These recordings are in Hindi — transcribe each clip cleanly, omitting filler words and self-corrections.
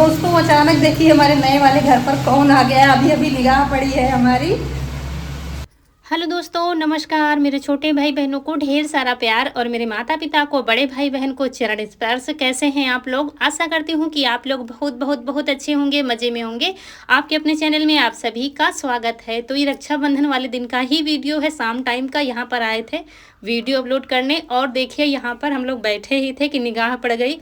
दोस्तों अचानक देखिए हमारे नए वाले घर पर कौन आ गया है। अभी अभी निगाह पड़ी है हमारी। हेलो दोस्तों, नमस्कार। मेरे छोटे भाई बहनों को ढेर सारा प्यार और मेरे माता पिता को, बड़े भाई बहन को चरण स्पर्श। कैसे हैं आप लोग? आशा करती हूँ कि आप लोग बहुत बहुत बहुत अच्छे होंगे, मज़े में होंगे। आपके अपने चैनल में आप सभी का स्वागत है। तो ये रक्षाबंधन वाले दिन का ही वीडियो है, शाम टाइम का। यहाँ पर आए थे वीडियो अपलोड करने और देखिए यहाँ पर हम लोग बैठे ही थे कि निगाह पड़ गई।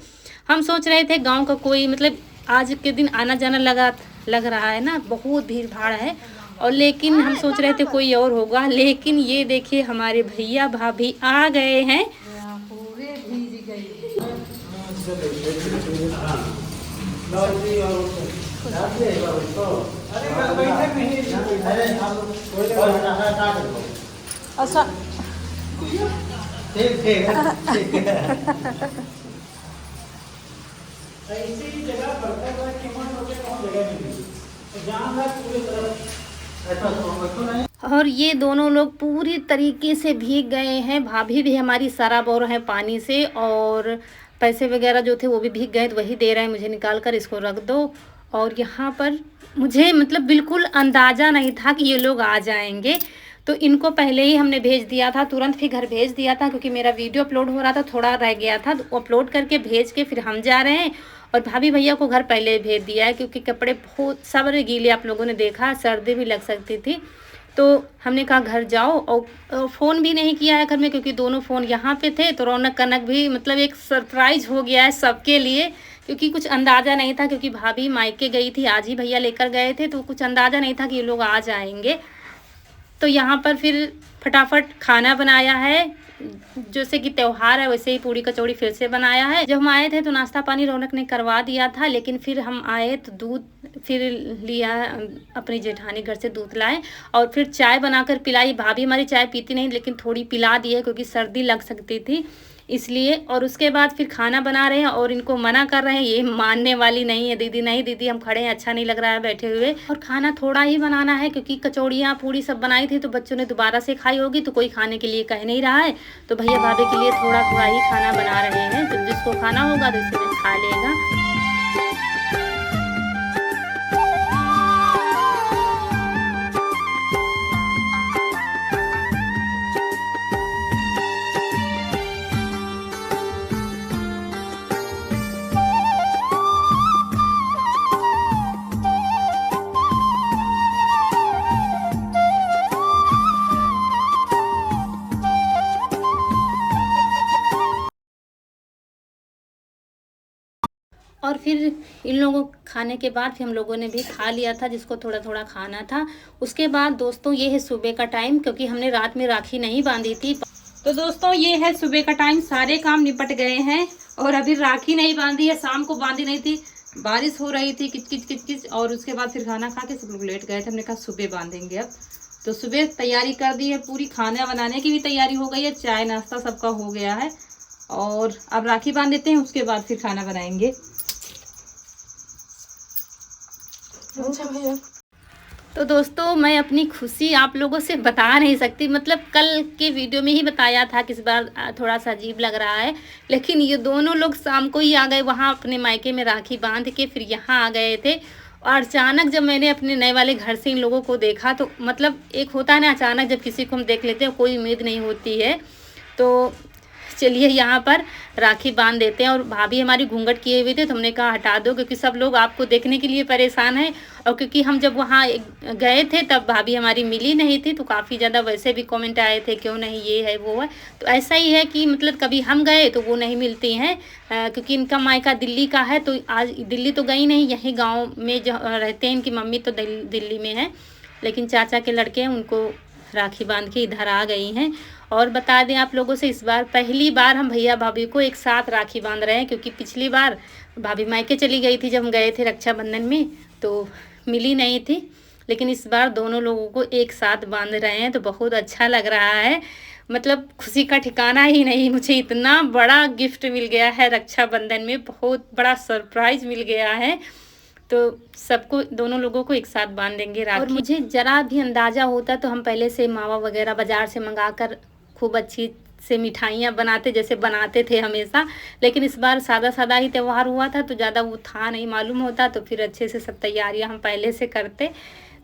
हम सोच रहे थे गाँव का कोई मतलब आज के दिन आना जाना लग रहा है ना, बहुत भीड़ भाड़ है। और लेकिन हम सोच रहे थे कोई और होगा, लेकिन ये देखिए हमारे भैया भाभी आ गए हैं। पूरे भीज गई। अच्छा ठीक ठीक है ऐसी जगह पड़ता है कि मन होके कौन जगह नहीं मिली तो जहाँ मैं पूरी तरफ ऐसा तो नहीं। और ये दोनों लोग पूरी तरीके से भीग गए हैं। भाभी भी हमारी सराबोर है पानी से, और पैसे वगैरह जो थे वो भी भीग गए, तो वही दे रहे हैं मुझे, निकाल कर इसको रख दो। और यहाँ पर मुझे मतलब बिल्कुल अंदाज़ा नहीं था कि ये लोग आ जाएंगे, तो इनको पहले ही हमने भेज दिया था, तुरंत फिर घर भेज दिया था, क्योंकि मेरा वीडियो अपलोड हो रहा था, थोड़ा रह गया था, तो अपलोड करके भेज के फिर हम जा रहे हैं। और भाभी भैया को घर पहले भेज दिया है, क्योंकि कपड़े बहुत सब गीले, आप लोगों ने देखा, सर्दी भी लग सकती थी। तो हमने कहा घर जाओ, और फ़ोन भी नहीं किया है घर में, क्योंकि दोनों फ़ोन यहाँ पे थे। तो रौनक कनक भी मतलब एक सरप्राइज़ हो गया है सबके लिए, क्योंकि कुछ अंदाज़ा नहीं था, क्योंकि भाभी मायके गई थी, आज ही भैया लेकर गए थे, तो कुछ अंदाज़ा नहीं था कि ये लोग आ जाएंगे। तो यहाँ पर फिर फटाफट खाना बनाया है, जैसे कि त्यौहार है वैसे ही पूड़ी कचौड़ी फिर से बनाया है। जब हम आए थे तो नाश्ता पानी रौनक ने करवा दिया था, लेकिन फिर हम आए तो दूध फिर लिया, अपनी जेठानी घर से दूध लाए और फिर चाय बनाकर पिलाई। भाभी हमारी चाय पीती नहीं, लेकिन थोड़ी पिला दी है, क्योंकि सर्दी लग सकती थी इसलिए। और उसके बाद फिर खाना बना रहे हैं और इनको मना कर रहे हैं, ये मानने वाली नहीं है। दीदी नहीं दीदी हम खड़े हैं, अच्छा नहीं लग रहा है बैठे हुए। और खाना थोड़ा ही बनाना है, क्योंकि कचौड़ियाँ पूड़ी सब बनाई थी, तो बच्चों ने दोबारा से खाई होगी, तो कोई खाने के लिए कह नहीं रहा है। तो भैया भाभी के लिए थोड़ा थोड़ा ही खाना बना रहे हैं, तो जिसको खाना होगा तो इसमें खा लेगा। और फिर इन लोगों को खाने के बाद फिर हम लोगों ने भी खा लिया था, जिसको थोड़ा थोड़ा खाना था। उसके बाद दोस्तों ये है सुबह का टाइम, क्योंकि हमने रात में राखी नहीं बांधी थी। तो दोस्तों ये है सुबह का टाइम, सारे काम निपट गए हैं और अभी राखी नहीं बांधी है, शाम को बांधी नहीं थी, बारिश हो रही थी किच किच किच किच। और उसके बाद फिर खाना खा के सब लोग लेट गए थे, हमने कहा सुबह बांधेंगे अब। तो सुबह तैयारी कर दी है पूरी, खाना बनाने की भी तैयारी हो गई है, चाय नाश्ता सबका हो गया है। और अब राखी बांध देते हैं, उसके बाद फिर खाना बनाएंगे। अच्छा भैया, तो दोस्तों मैं अपनी खुशी आप लोगों से बता नहीं सकती, मतलब कल के वीडियो में ही बताया था कि इस बार थोड़ा सा अजीब लग रहा है, लेकिन ये दोनों लोग शाम को ही आ गए, वहाँ अपने मायके में राखी बांध के फिर यहाँ आ गए थे। और अचानक जब मैंने अपने नए वाले घर से इन लोगों को देखा, तो मतलब एक होता है ना, अचानक जब किसी को हम देख लेते हैं, कोई उम्मीद नहीं होती है। तो चलिए यहाँ पर राखी बांध देते हैं। और भाभी हमारी घूंघट किए हुए थे, तो हमने कहा हटा दो, क्योंकि सब लोग आपको देखने के लिए परेशान हैं। और क्योंकि हम जब वहाँ गए थे तब भाभी हमारी मिली नहीं थी, तो काफ़ी ज़्यादा वैसे भी कमेंट आए थे, क्यों नहीं, ये है वो है। तो ऐसा ही है कि मतलब कभी हम गए तो वो नहीं मिलती हैं, क्योंकि इनका मायका दिल्ली का है। तो आज दिल्ली तो गई नहीं, यहीं गाँव में जो रहते हैं, इनकी मम्मी तो दिल्ली में है, लेकिन चाचा के लड़के हैं, उनको राखी बांध के इधर आ गई हैं। और बता दें आप लोगों से, इस बार पहली बार हम भैया भाभी को एक साथ राखी बांध रहे हैं, क्योंकि पिछली बार भाभी मायके चली गई थी जब हम गए थे रक्षाबंधन में, तो मिली नहीं थी। लेकिन इस बार दोनों लोगों को एक साथ बांध रहे हैं, तो बहुत अच्छा लग रहा है। मतलब खुशी का ठिकाना ही नहीं, मुझे इतना बड़ा गिफ्ट मिल गया है रक्षाबंधन में, बहुत बड़ा सरप्राइज़ मिल गया है। तो सबको, दोनों लोगों को एक साथ बांध देंगे राखी। और मुझे ज़रा भी अंदाज़ा होता तो हम पहले से मावा वगैरह बाज़ार से मंगा कर खूब अच्छी से मिठाइयाँ बनाते जैसे बनाते थे हमेशा। लेकिन इस बार सादा सादा ही त्यौहार हुआ था तो ज़्यादा वो था नहीं मालूम होता, तो फिर अच्छे से सब तैयारियाँ हम पहले से करते।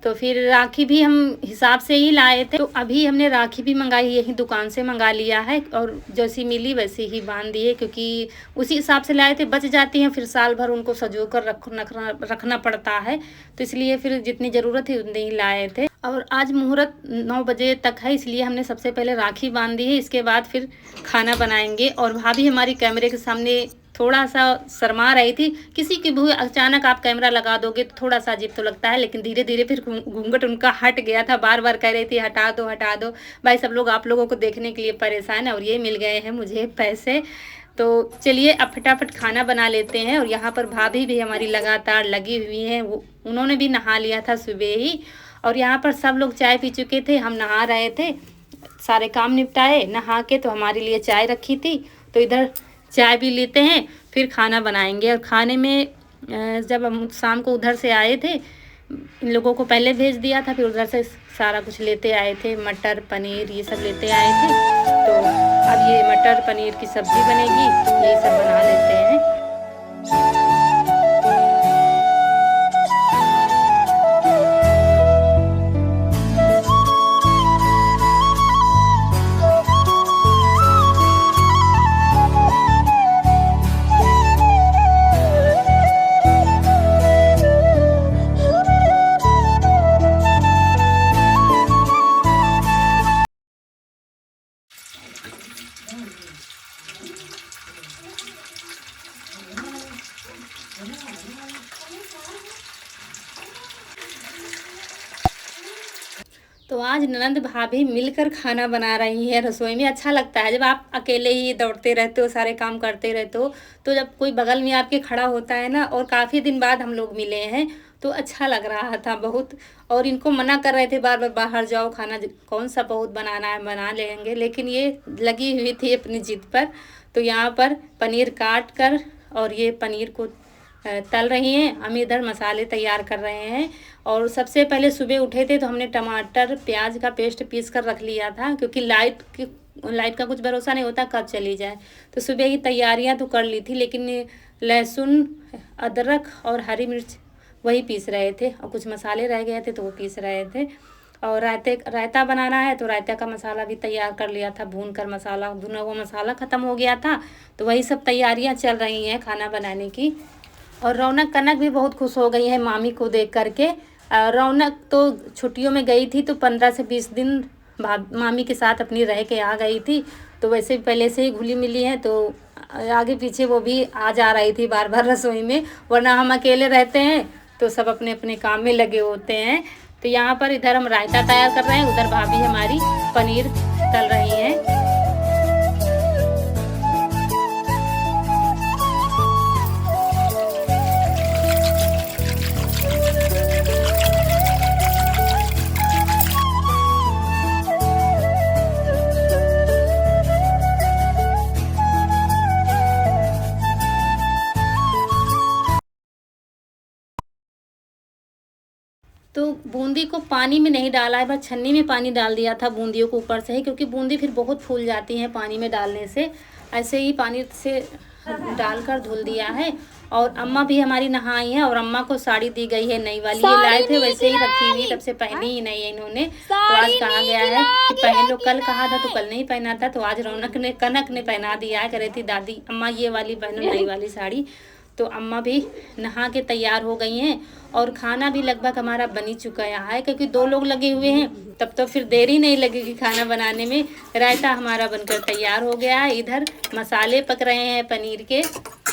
तो फिर राखी भी हम हिसाब से ही लाए थे। तो अभी हमने राखी भी मंगाई, यही दुकान से मंगा लिया है और जैसी मिली वैसी ही बांध दिए, क्योंकि उसी हिसाब से लाए थे। बच जाती हैं फिर साल भर उनको सजो कर रखना पड़ता है, तो इसलिए फिर जितनी ज़रूरत थी उतनी ही लाए थे। और आज मुहूर्त 9 बजे तक है, इसलिए हमने सबसे पहले राखी बांध दी है। इसके बाद फिर खाना बनाएंगे। और भाभी हमारी कैमरे के सामने थोड़ा सा शर्मा रही थी। किसी की भी अचानक आप कैमरा लगा दोगे तो थोड़ा सा अजीब तो लगता है, लेकिन धीरे धीरे फिर घूंघट उनका हट गया था। बार बार कह रही थी हटा दो हटा दो। भाई सब लोग आप लोगों को देखने के लिए परेशान है, और ये मिल गए हैं मुझे पैसे। तो चलिए अब फटाफट खाना बना लेते हैं। और यहाँ पर भाभी भी हमारी लगातार लगी हुई हैं, वो उन्होंने भी नहा लिया था सुबह ही। और यहाँ पर सब लोग चाय पी चुके थे, हम नहा रहे थे, सारे काम निपटाए नहा के। तो हमारे लिए चाय रखी थी, तो इधर चाय भी लेते हैं, फिर खाना बनाएंगे। और खाने में जब हम शाम को उधर से आए थे, इन लोगों को पहले भेज दिया था, फिर उधर से सारा कुछ लेते आए थे, मटर पनीर ये सब लेते आए थे। तो अब ये मटर पनीर की सब्ज़ी बनेगी, ये सब बना लेते हैं। तो आज ननद भाभी मिलकर खाना बना रही हैं रसोई में। अच्छा लगता है जब आप अकेले ही दौड़ते रहते हो, सारे काम करते रहते हो, तो जब कोई बगल में आपके खड़ा होता है ना, और काफ़ी दिन बाद हम लोग मिले हैं, तो अच्छा लग रहा था बहुत। और इनको मना कर रहे थे बार बार बाहर जाओ, खाना कौन सा बहुत बनाना है, बना लेंगे, लेकिन ये लगी हुई थी अपनी जिद पर। तो यहाँ पर पनीर काट कर और ये पनीर को तल रही हैं, हम इधर मसाले तैयार कर रहे हैं। और सबसे पहले सुबह उठे थे तो हमने टमाटर प्याज का पेस्ट पीस कर रख लिया था, क्योंकि लाइट का कुछ भरोसा नहीं होता कब चली जाए। तो सुबह की तैयारियां तो कर ली थी, लेकिन लहसुन अदरक और हरी मिर्च वही पीस रहे थे, और कुछ मसाले रह गए थे तो वो पीस रहे थे। और रायता बनाना है तो रायता का मसाला भी तैयार कर लिया था, भून कर मसाला, भुना हुआ मसाला ख़त्म हो गया था। तो वही सब तैयारियाँ चल रही हैं खाना बनाने की। और रौनक कनक भी बहुत खुश हो गई है मामी को देख करके। रौनक तो छुट्टियों में गई थी, तो 15 से 20 दिन मामी के साथ अपनी रह के आ गई थी, तो वैसे पहले से ही घुली मिली है। तो आगे पीछे वो भी आ जा रही थी बार बार रसोई में, वरना हम अकेले रहते हैं तो सब अपने अपने काम में लगे होते हैं। तो यहाँ पर इधर हम रायता तैयार कर रहे हैं, उधर भाभी हमारी पनीर तल रही हैं। तो बूंदी को पानी में नहीं डाला है, बस छन्नी में पानी डाल दिया था बूंदियों को ऊपर से ही, क्योंकि बूंदी फिर बहुत फूल जाती हैं पानी में डालने से। ऐसे ही पानी से डालकर धुल दिया है। और अम्मा भी हमारी नहाई है, और अम्मा को साड़ी दी गई है नई वाली, ये लाए थे वैसे ही रखी हुई, तब से पहनी ही नहीं है इन्होंने। तो आज कहा गया है कि पहन लो, कल कहा था तो कल नहीं पहना था, तो आज कनक ने पहना दिया है। कह रही थी दादी अम्मा ये वाली पहनो नई वाली साड़ी। तो अम्मा भी नहा के तैयार हो गई हैं। और खाना भी लगभग हमारा बन ही चुका है, क्योंकि 2 लोग लगे हुए हैं, तब तो फिर देरी नहीं लगेगी खाना बनाने में। रायता हमारा बनकर तैयार हो गया है, इधर मसाले पक रहे हैं पनीर के।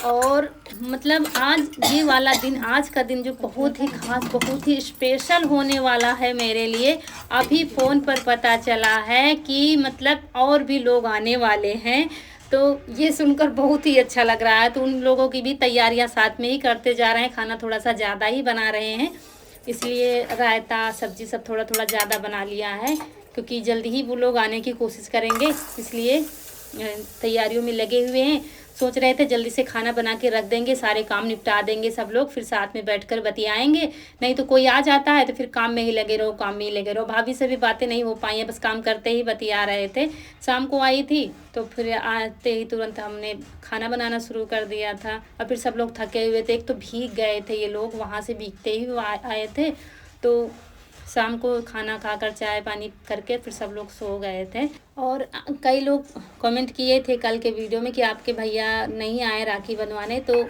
और मतलब आज ये वाला दिन, आज का दिन जो बहुत ही खास, बहुत ही स्पेशल होने वाला है मेरे लिए। अभी फ़ोन पर पता चला है कि मतलब और भी लोग आने वाले हैं, तो ये सुनकर बहुत ही अच्छा लग रहा है। तो उन लोगों की भी तैयारियां साथ में ही करते जा रहे हैं, खाना थोड़ा सा ज़्यादा ही बना रहे हैं, इसलिए रायता सब्जी सब थोड़ा थोड़ा ज़्यादा बना लिया है, क्योंकि जल्दी ही वो लोग आने की कोशिश करेंगे, इसलिए तैयारियों में लगे हुए हैं। सोच रहे थे जल्दी से खाना बना के रख देंगे, सारे काम निपटा देंगे सब लोग, फिर साथ में बैठकर बतियाएंगे। नहीं तो कोई आ जाता है तो फिर काम में ही लगे रहो, काम में ही लगे रहो। भाभी से भी बातें नहीं हो पाई हैं, बस काम करते ही बतिया रहे थे। शाम को आई थी तो फिर आते ही तुरंत हमने खाना बनाना शुरू कर दिया था। और फिर सब लोग थके हुए थे, एक तो भीग गए थे ये लोग, वहाँ से भीगते ही आए थे। तो शाम को खाना खाकर चाय पानी करके फिर सब लोग सो गए थे। और कई लोग कमेंट किए थे कल के वीडियो में कि आपके भैया नहीं आए राखी बंधवाने, तो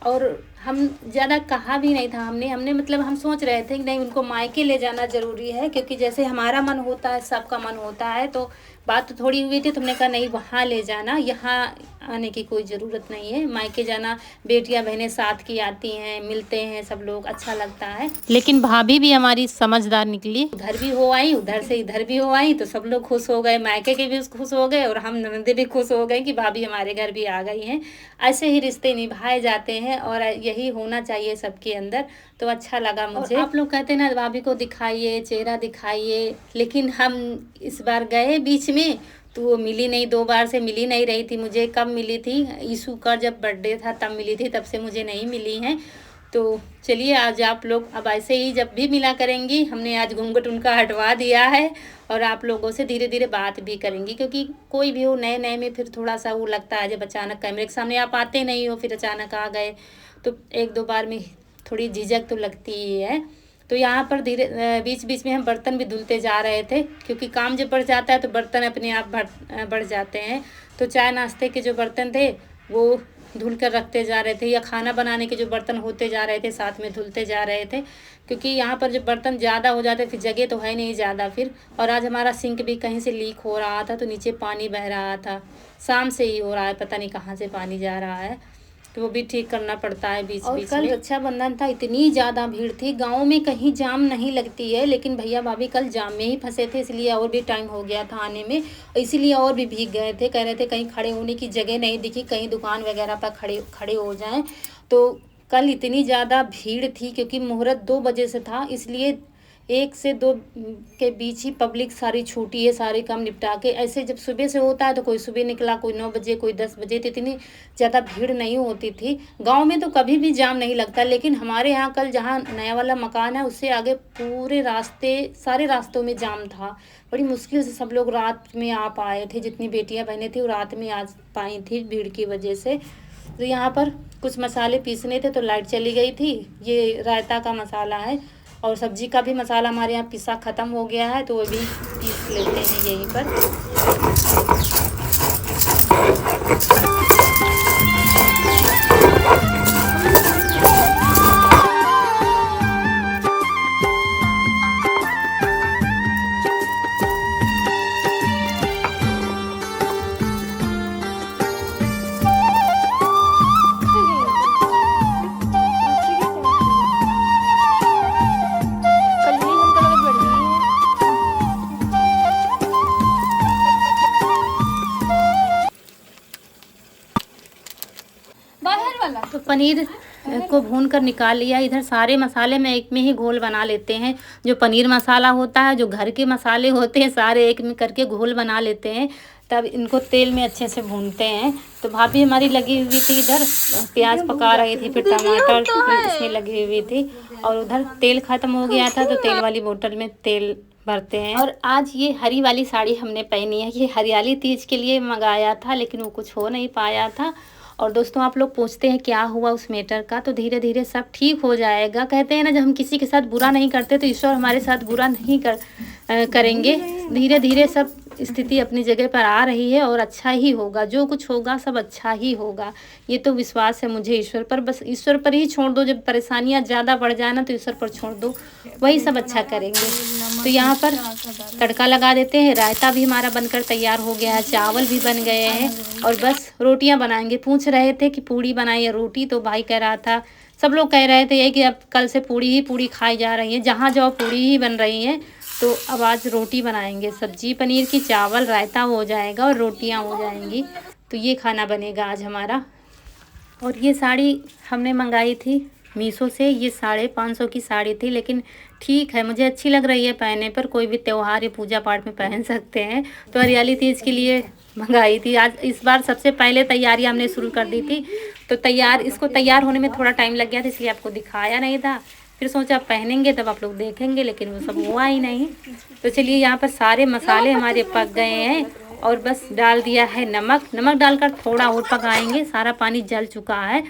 और हम ज़्यादा कहा भी नहीं था। हमने मतलब हम सोच रहे थे कि नहीं, उनको मायके ले जाना ज़रूरी है, क्योंकि जैसे हमारा मन होता है सबका मन होता है। तो बात तो थोड़ी हुई थी, तुमने कहा नहीं वहाँ ले जाना, यहाँ आने की कोई ज़रूरत नहीं है। मायके जाना, बेटियां बहनें साथ की आती हैं, मिलते हैं सब लोग, अच्छा लगता है। लेकिन भाभी भी हमारी समझदार निकली, उधर भी हो आई, उधर से इधर भी हो आई, तो सब लोग खुश हो गए, मायके के भी खुश हो गए और हम ननदे भी खुश हो गए कि भाभी हमारे घर भी आ गई हैं। ऐसे ही रिश्ते निभाए जाते हैं और यही होना चाहिए सबके अंदर। तो अच्छा लगा मुझे। आप लोग कहते हैं ना भाभी को दिखाइए, चेहरा दिखाइए, लेकिन हम इस बार गए बीच में तो वो मिली नहीं, 2 बार से मिली नहीं रही थी मुझे। कब मिली थी, यीशु का जब बर्थडे था तब मिली थी, तब से मुझे नहीं मिली हैं। तो चलिए आज आप लोग अब ऐसे ही जब भी मिला करेंगी, हमने आज घूंघट उनका हटवा दिया है और आप लोगों से धीरे धीरे बात भी करेंगी, क्योंकि कोई भी हो नए नए में फिर थोड़ा सा वो लगता है जब अचानक कैमरे के सामने आप आते नहीं हो, फिर अचानक आ गए तो 1-2 बार में थोड़ी झिझक तो लगती ही है। तो यहाँ पर धीरे बीच बीच में हम बर्तन भी धुलते जा रहे थे, क्योंकि काम जब बढ़ जाता है तो बर्तन अपने आप बढ़ जाते हैं। तो चाय नाश्ते के जो बर्तन थे वो धुल कर रखते जा रहे थे, या खाना बनाने के जो बर्तन होते जा रहे थे साथ में धुलते जा रहे थे, क्योंकि यहाँ पर जब बर्तन ज़्यादा हो जाते फिर जगह तो है नहीं ज़्यादा फिर। और आज हमारा सिंक भी कहीं से लीक हो रहा था, तो नीचे पानी बह रहा था, शाम से ही हो रहा है, पता नहीं कहाँ से पानी जा रहा है, तो वो भी ठीक करना पड़ता है बीच बीच में। कल रक्षाबंधन था, इतनी ज़्यादा भीड़ थी, गांव में कहीं जाम नहीं लगती है, लेकिन भैया भाभी कल जाम में ही फंसे थे, इसलिए और भी टाइम हो गया था आने में, इसीलिए और भी भीग गए थे। कह रहे थे कहीं खड़े होने की जगह नहीं दिखी, कहीं दुकान वगैरह पर खड़े हो जाएं। तो कल इतनी ज़्यादा भीड़ थी, क्योंकि मुहूर्त 2 बजे से था, इसलिए 1 से 2 के बीच ही पब्लिक सारी छूटी है, सारे काम निपटा के। ऐसे जब सुबह से होता है तो कोई सुबह निकला, कोई 9 बजे, कोई 10 बजे, तो इतनी ज़्यादा भीड़ नहीं होती थी। गांव में तो कभी भी जाम नहीं लगता, लेकिन हमारे यहाँ कल जहाँ नया वाला मकान है उससे आगे पूरे रास्ते, सारे रास्तों में जाम था। बड़ी मुश्किल से सब लोग रात में आ पाए थे, जितनी बेटियाँ बहनें थी वो रात में आ पाई थी भीड़ की वजह से। तो यहाँ पर कुछ मसाले पीसने थे तो लाइट चली गई थी। ये रायता का मसाला है और सब्जी का भी मसाला हमारे यहाँ पिसा ख़त्म हो गया है, तो वो भी पीस लेते हैं यहीं पर। तो पनीर को भून कर निकाल लिया। इधर सारे मसाले में एक में ही घोल बना लेते हैं। जो पनीर मसाला होता है, जो घर के मसाले होते हैं, सारे एक में करके घोल बना लेते हैं, तब इनको तेल में अच्छे से भूनते हैं। तो भाभी हमारी लगी हुई थी, इधर प्याज पका रही थी, फिर टमाटर फिर इसमें लगी हुई थी, और उधर तेल ख़त्म हो गया था तो तेल वाली बोतल में तेल भरते हैं। और आज ये हरी वाली साड़ी हमने पहनी है, ये हरियाली तीज के लिए मंगाया था, लेकिन वो कुछ हो नहीं पाया था। और दोस्तों आप लोग पूछते हैं क्या हुआ उस मैटर का, तो धीरे धीरे सब ठीक हो जाएगा। कहते हैं ना, जब हम किसी के साथ बुरा नहीं करते तो ईश्वर हमारे साथ बुरा नहीं करेंगे। धीरे धीरे सब स्थिति अपनी जगह पर आ रही है और अच्छा ही होगा, जो कुछ होगा सब अच्छा ही होगा, ये तो विश्वास है मुझे ईश्वर पर। बस ईश्वर पर ही छोड़ दो, जब परेशानियां ज़्यादा बढ़ जाए ना तो ईश्वर पर छोड़ दो, वही सब अच्छा करेंगे। तो यहाँ पर तड़का लगा देते हैं। रायता भी हमारा बनकर तैयार हो गया है, चावल भी बन गए हैं और बस रोटियाँ बनाएंगे। पूछ रहे थे कि पूड़ी बनाई या रोटी, तो भाई कह रहा था, सब लोग कह रहे थे कि अब कल से पूड़ी खाई जा रही है, जहाँ जाओ पूड़ी ही बन रही हैं, तो अब आज रोटी बनाएंगे। सब्जी पनीर की, चावल, रायता हो जाएगा और रोटियां हो जाएंगी। तो ये खाना बनेगा आज हमारा। और ये साड़ी हमने मंगाई थी मीशो से, ये 550 की साड़ी थी, लेकिन ठीक है, मुझे अच्छी लग रही है पहनने पर। कोई भी त्यौहार या पूजा पाठ में पहन सकते हैं। तो हरियाली तीज के लिए मंगाई थी। आज इस बार सबसे पहले तैयारी हमने शुरू कर दी थी, तो इसको तैयार होने में थोड़ा टाइम लग गया था, इसलिए आपको दिखाया नहीं था। फिर सोचा पहनेंगे तब आप लोग देखेंगे, लेकिन वो सब हुआ ही नहीं। तो चलिए यहाँ पर सारे मसाले हमारे पक गए हैं और बस डाल दिया है नमक। नमक डालकर थोड़ा और पकाएंगे, सारा पानी जल चुका है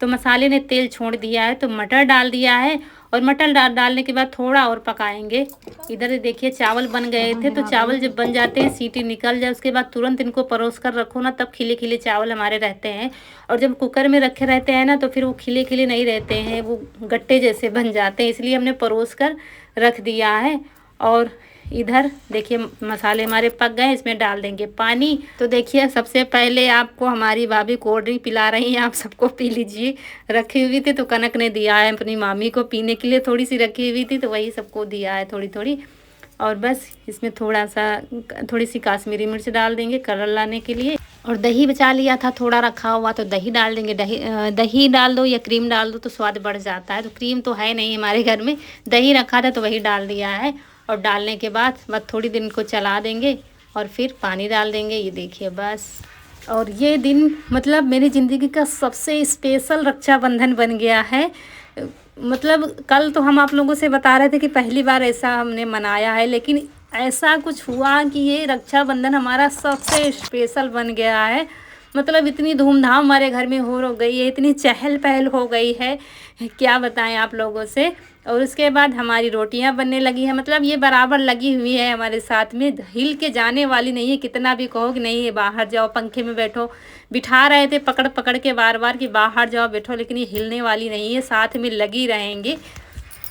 तो मसाले ने तेल छोड़ दिया है। तो मटर डाल दिया है और मटर डालने के बाद थोड़ा और पकाएंगे। इधर देखिए चावल बन गए थे, तो चावल जब बन जाते हैं, सीटी निकल जाए, उसके बाद तुरंत इनको परोस कर रखो ना, तब खिले खिले चावल हमारे रहते हैं। और जब कुकर में रखे रहते हैं ना, तो फिर वो खिले खिले नहीं रहते हैं, वो गट्टे जैसे बन जाते हैं, इसलिए हमने परोस कर रख दिया है। और इधर देखिए मसाले हमारे पक गए, इसमें डाल देंगे पानी। तो देखिए सबसे पहले आपको हमारी भाभी कोल्ड ड्रिंक पिला रही हैं, आप सबको पी लीजिए। रखी हुई थी तो कनक ने दिया है अपनी मामी को पीने के लिए, थोड़ी सी रखी हुई थी तो वही सबको दिया है थोड़ी थोड़ी। और बस इसमें थोड़ी सी काश्मीरी मिर्च डाल देंगे कलर लाने के लिए। और दही बचा लिया था थोड़ा रखा हुआ, तो दही डाल देंगे। दही डाल दो या क्रीम डाल दो तो स्वाद बढ़ जाता है। तो क्रीम तो है नहीं हमारे घर में, दही रखा था तो वही डाल दिया है। और डालने के बाद थोड़ी देर इनको चला देंगे और फिर पानी डाल देंगे। ये देखिए बस। और ये दिन मतलब मेरी ज़िंदगी का सबसे स्पेशल रक्षाबंधन बन गया है। मतलब कल तो हम आप लोगों से बता रहे थे कि पहली बार ऐसा हमने मनाया है, लेकिन ऐसा कुछ हुआ कि ये रक्षाबंधन हमारा सबसे स्पेशल बन गया है। मतलब इतनी धूमधाम हमारे घर में हो गई है, इतनी चहल पहल हो गई है, क्या बताएं आप लोगों से। और उसके बाद हमारी रोटियां बनने लगी हैं, मतलब ये बराबर लगी हुई है हमारे साथ में, हिल के जाने वाली नहीं है। कितना भी कहो कि नहीं बाहर जाओ पंखे में बैठो, बिठा रहे थे पकड़ पकड़ के बार बार कि बाहर जाओ बैठो, लेकिन ये हिलने वाली नहीं है, साथ में लगी रहेंगे।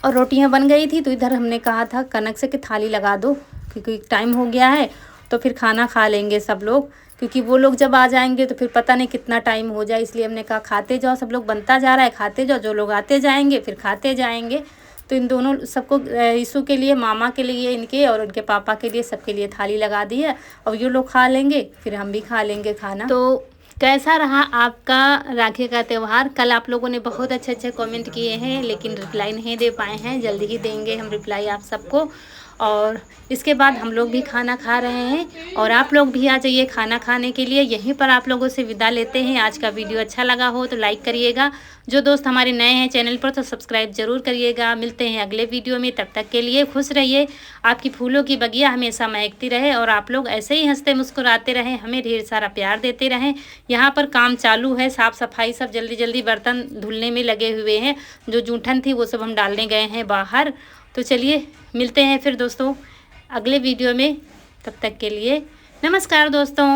और रोटियां बन गई थी तो इधर हमने कहा था कनक से कि थाली लगा दो, क्योंकि टाइम हो गया है तो फिर खाना खा लेंगे सब लोग, क्योंकि वो लोग जब आ जाएंगे तो फिर पता नहीं कितना टाइम हो जाए। इसलिए हमने कहा खाते जाओ, सब लोग बनता जा रहा है खाते जाओ, जो लोग आते जाएंगे फिर खाते जाएंगे। तो इन दोनों सबको, यीशु के लिए, मामा के लिए इनके और उनके पापा के लिए, सबके लिए थाली लगा दी है। और ये लोग खा लेंगे फिर हम भी खा लेंगे खाना। तो कैसा रहा आपका राखी का त्यौहार? कल आप लोगों ने बहुत अच्छे अच्छे कमेंट किए हैं, लेकिन रिप्लाई नहीं दे पाए हैं। जल्दी ही देंगे हम रिप्लाई आप सबको। और इसके बाद हम लोग भी खाना खा रहे हैं और आप लोग भी आ जाइए खाना खाने के लिए। यहीं पर आप लोगों से विदा लेते हैं। आज का वीडियो अच्छा लगा हो तो लाइक करिएगा, जो दोस्त हमारे नए हैं चैनल पर तो सब्सक्राइब जरूर करिएगा। मिलते हैं अगले वीडियो में, तब तक के लिए खुश रहिए। आपकी फूलों की बगिया हमेशा महकती रहे और आप लोग ऐसे ही हंसते मुस्कुराते रहें, हमें ढेर सारा प्यार देते रहें। यहाँ पर काम चालू है, साफ़ सफाई सब जल्दी जल्दी बर्तन धुलने में लगे हुए हैं। जो जूठन थी वो सब हम डालने गए हैं बाहर। तो चलिए मिलते हैं फिर दोस्तों अगले वीडियो में, तब तक के लिए नमस्कार दोस्तों।